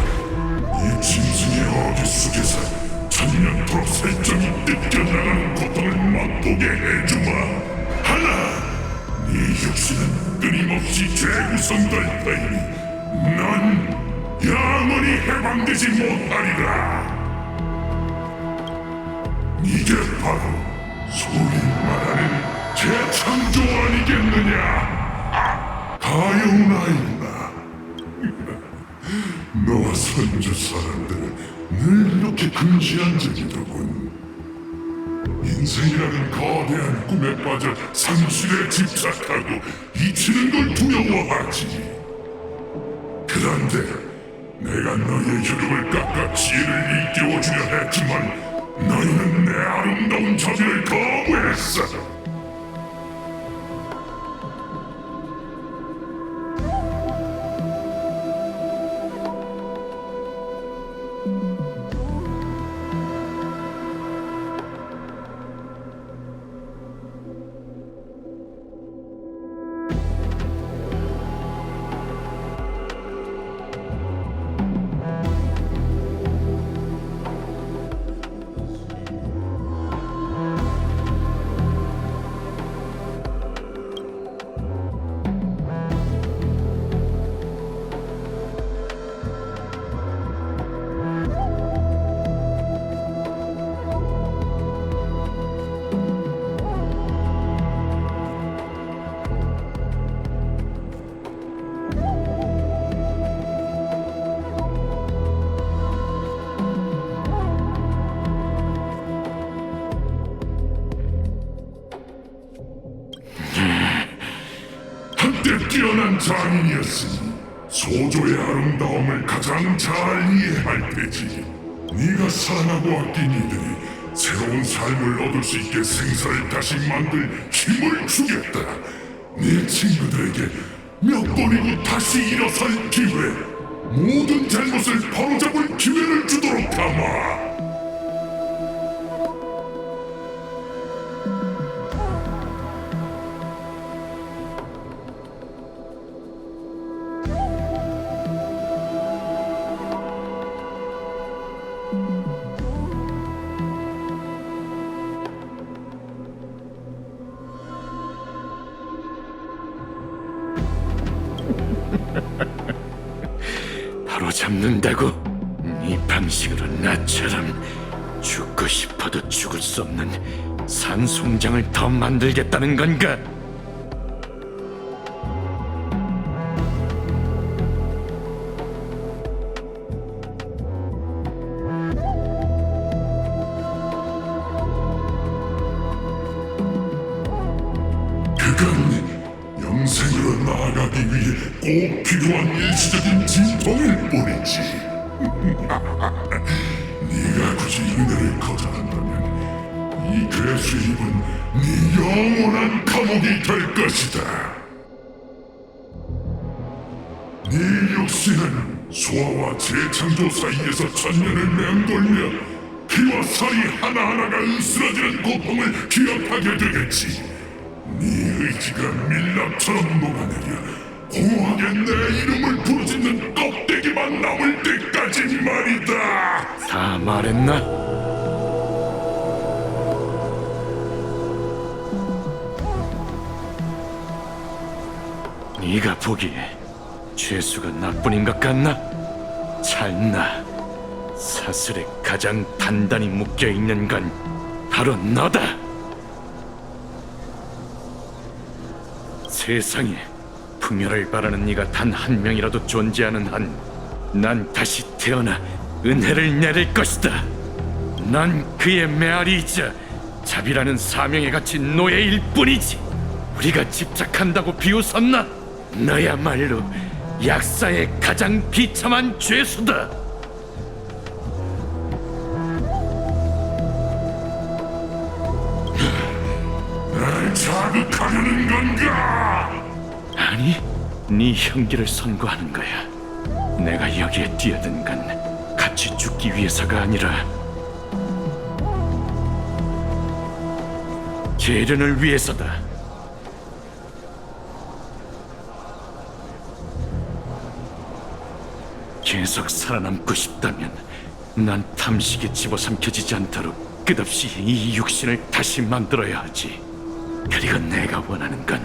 K: 이 짐승의 어기 속에서 천년토록 살점이 뜯겨나가는 고통을 맛보게 해주마. 하나, 네 육신은 끊임없이 재구성될 터이니 넌 영원히 해방되지 못하리라. 이게 바로 소위 말하는 재창조 아니겠느냐? 가요나이나. 너와 선조 사람들은 늘 이렇게 근시한 적이더군. 인생이라는 거대한 꿈에 빠져 상실에 집착하고 잊히는 걸 두려워하지. 그런데 내가 너의 효력을 깎아 지혜를 일깨워주려 했지만 너희는 내 아름다운 자비를 거부했어. 한때 뛰어난 장인이었으니 소조의 아름다움을 가장 잘 이해할 테지. 네가 사랑하고 아낀 이들이 새로운 삶을 얻을 수 있게 생사를 다시 만들 힘을 주겠다. 네 친구들에게 몇 번이고 다시 일어설 기회, 모든 잘못을 바로잡을 기회를 주도록 하마.
B: 바로잡는다고? 네 방식으로 나처럼 죽고 싶어도 죽을 수 없는 산송장을 더 만들겠다는 건가?
K: 그건 영생으로 나아가기 위해 꼭 필요한 일시적인 진통일 뿐이지. 네가 굳이 은혜를 거절한다면 이 괴수입은 네 영원한 감옥이 될 것이다. 네 육신은 소아와 재창조 사이에서 천년을 맴돌며 피와 살이 하나하나가 으스러지는 고통을 기억하게 되겠지. 네 의지가 밀랍처럼 녹아내려 공허하게 내 이름을 부르짖는 껍데기만 남을 때까지 말이다.
B: 다 말했나? 네가 보기에 죄수가 나뿐인 것 같나? 찰나. 사슬에 가장 단단히 묶여있는 건 바로 너다. 세상에 풍요를 바라는 네가 단 한 명이라도 존재하는 한 난 다시 태어나 은혜를 내릴 것이다. 난 그의 메아리이자 자비라는 사명에 갇힌 노예일 뿐이지. 우리가 집착한다고 비웃었나? 너야말로 약사의 가장 비참한 죄수다.
K: 날 자극하려는 건가?
B: 아니, 네 형기를 선고하는 거야. 내가 여기에 뛰어든 건 같이 죽기 위해서가 아니라 계련을 위해서다. 계속 살아남고 싶다면 난 탐식에 집어삼켜지지 않도록 끝없이 이 육신을 다시 만들어야 하지. 그리고 내가 원하는 건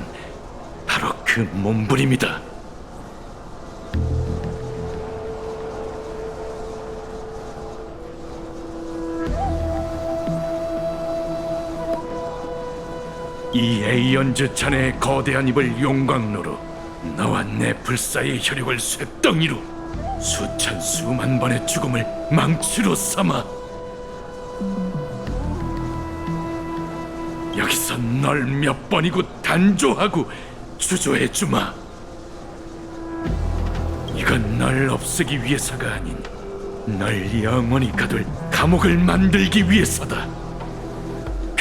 B: 바로 그 몸부림이다. 이 에이언즈 자네의 거대한 입을 용광로로, 너와 내 불사의 혈육을 쇳덩이로, 수천 수만 번의 죽음을 망치로 삼아 여기서 널 몇 번이고 단조하고 주저해주마. 이건 널 없애기 위해서가 아닌 널 영원히 가둘 감옥을 만들기 위해서다.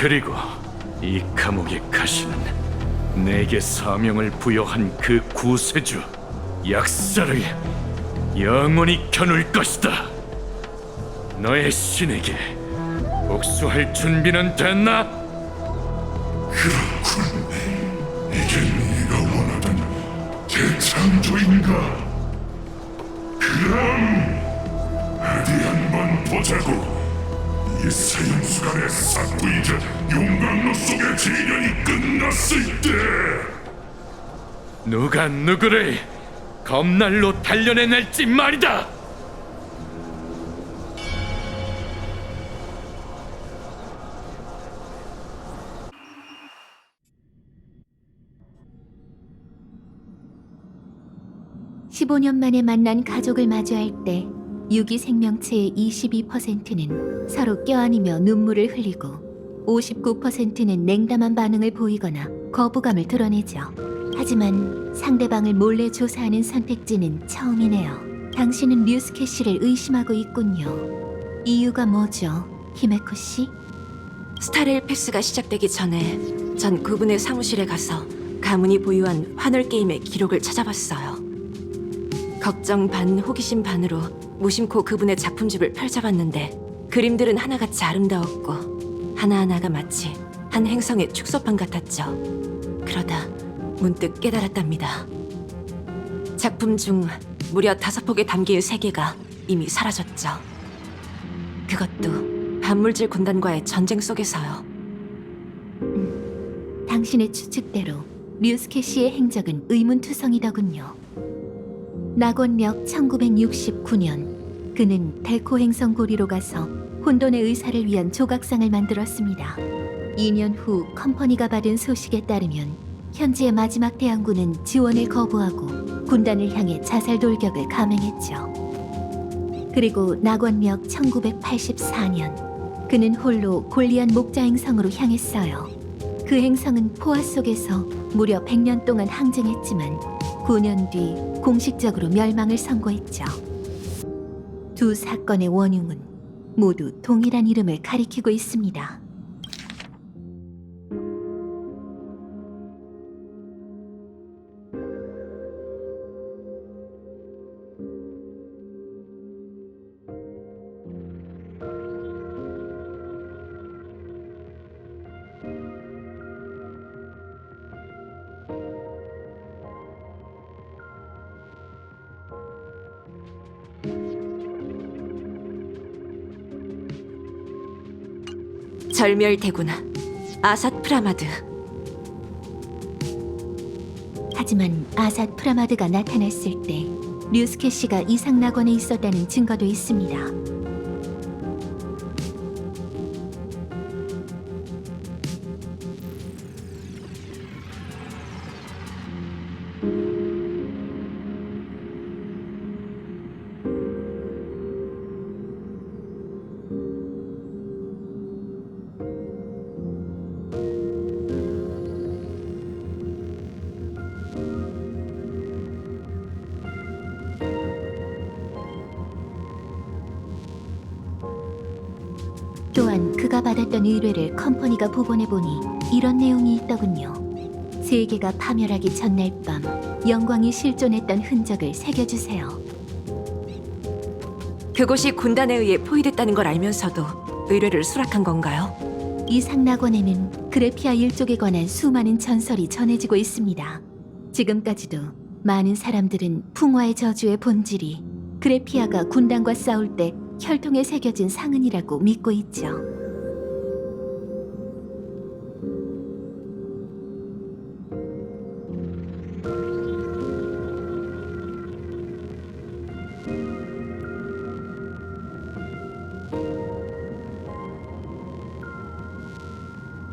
B: 그리고 이 감옥의 가시는 내게 사명을 부여한 그 구세주 약사를 영원히 겨눌 것이다. 너의 신에게 복수할 준비는 됐나?
K: 그렇군. 이게 네가 원하던 재창조인가? 그럼 어디 한번 보자고. 이 세윤수간의 사구이자 용광로 속의 재련이 끝났을 때
B: 누가 누구를 검날로 단련해낼지 말이다.
C: (15년) 만에 만난 가족을 마주할 때 유기 생명체의 22%는 서로 껴안으며 눈물을 흘리고 59%는 냉담한 반응을 보이거나 거부감을 드러내죠. 하지만 상대방을 몰래 조사하는 선택지는 처음이네요. 당신은 류스케 씨를 의심하고 있군요. 이유가 뭐죠, 히메코 씨?
L: 스타레일 패스가 시작되기 전에 전 그분의 사무실에 가서 가문이 보유한 환월 게임의 기록을 찾아봤어요. 걱정 반 호기심 반으로 무심코 그분의 작품집을 펼쳐봤는데 그림들은 하나같이 아름다웠고 하나하나가 마치 한 행성의 축소판 같았죠. 그러다 문득 깨달았답니다. 작품 중 무려 5폭의 담길 3개가 이미 사라졌죠. 그것도 반물질 군단과의 전쟁 속에서요.
C: 당신의 추측대로 류스케 씨의 행적은 의문투성이더군요. 낙원역 1969년 그는 델코 행성 고리로 가서 혼돈의 의사를 위한 조각상을 만들었습니다. 2년 후 컴퍼니가 받은 소식에 따르면 현지의 마지막 대항군은 지원을 거부하고 군단을 향해 자살 돌격을 감행했죠. 그리고 낙원역 1984년 그는 홀로 골리안 목자 행성으로 향했어요. 그 행성은 포화 속에서 무려 100년 동안 항쟁했지만 9년 뒤 공식적으로 멸망을 선고했죠. 두 사건의 원흉은 모두 동일한 이름을 가리키고 있습니다.
L: 절멸대구나 아삿 프라마드.
C: 하지만 아삿 프라마드가 나타났을 때 류스케 씨가 이상 낙원에 있었다는 증거도 있습니다. 또한 그가 받았던 의뢰를 컴퍼니가 복원해보니 이런 내용이 있더군요. 세계가 파멸하기 전날 밤 영광이 실존했던 흔적을 새겨주세요.
L: 그곳이 군단에 의해 포위됐다는 걸 알면서도 의뢰를 수락한 건가요?
C: 이상 낙원에는 그래피아 일족에 관한 수많은 전설이 전해지고 있습니다. 지금까지도 많은 사람들은 풍화의 저주의 본질이 그래피아가 군단과 싸울 때 혈통에 새겨진 상흔이라고 믿고 있죠.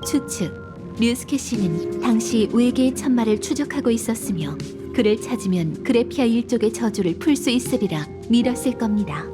C: 추측. 류스케 씨는 당시 외계의 천마를 추적하고 있었으며 그를 찾으면 그래피아 일족의 저주를 풀 수 있으리라 믿었을 겁니다.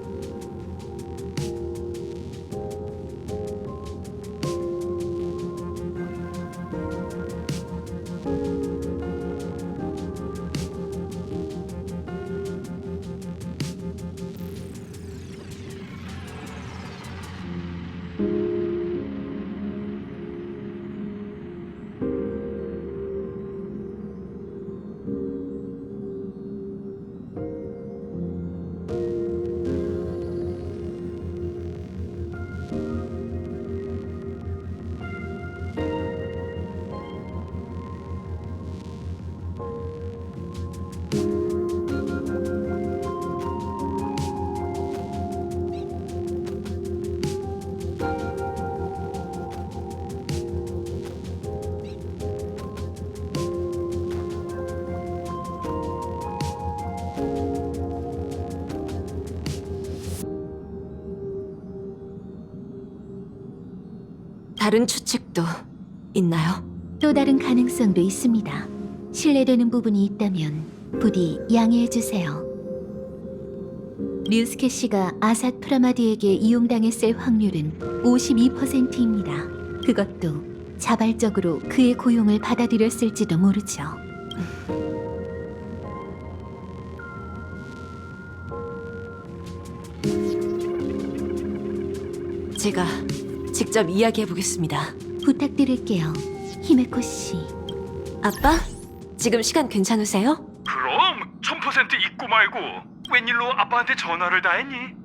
L: 다른 추측도 있나요?
C: 또 다른 가능성도 있습니다. 신뢰되는 부분이 있다면 부디 양해해 주세요. 류스케 씨가 아삿 프라마디에게 이용당했을 확률은 52%입니다. 그것도 자발적으로 그의 고용을 받아들였을지도 모르죠.
L: 제가 직접 이야기해 보겠습니다.
C: 부탁드릴게요, 히메코 씨.
L: 아빠, 지금 시간 괜찮으세요?
F: 그럼 1000% 잊고 말고 웬일로 아빠한테 전화를 다 했니?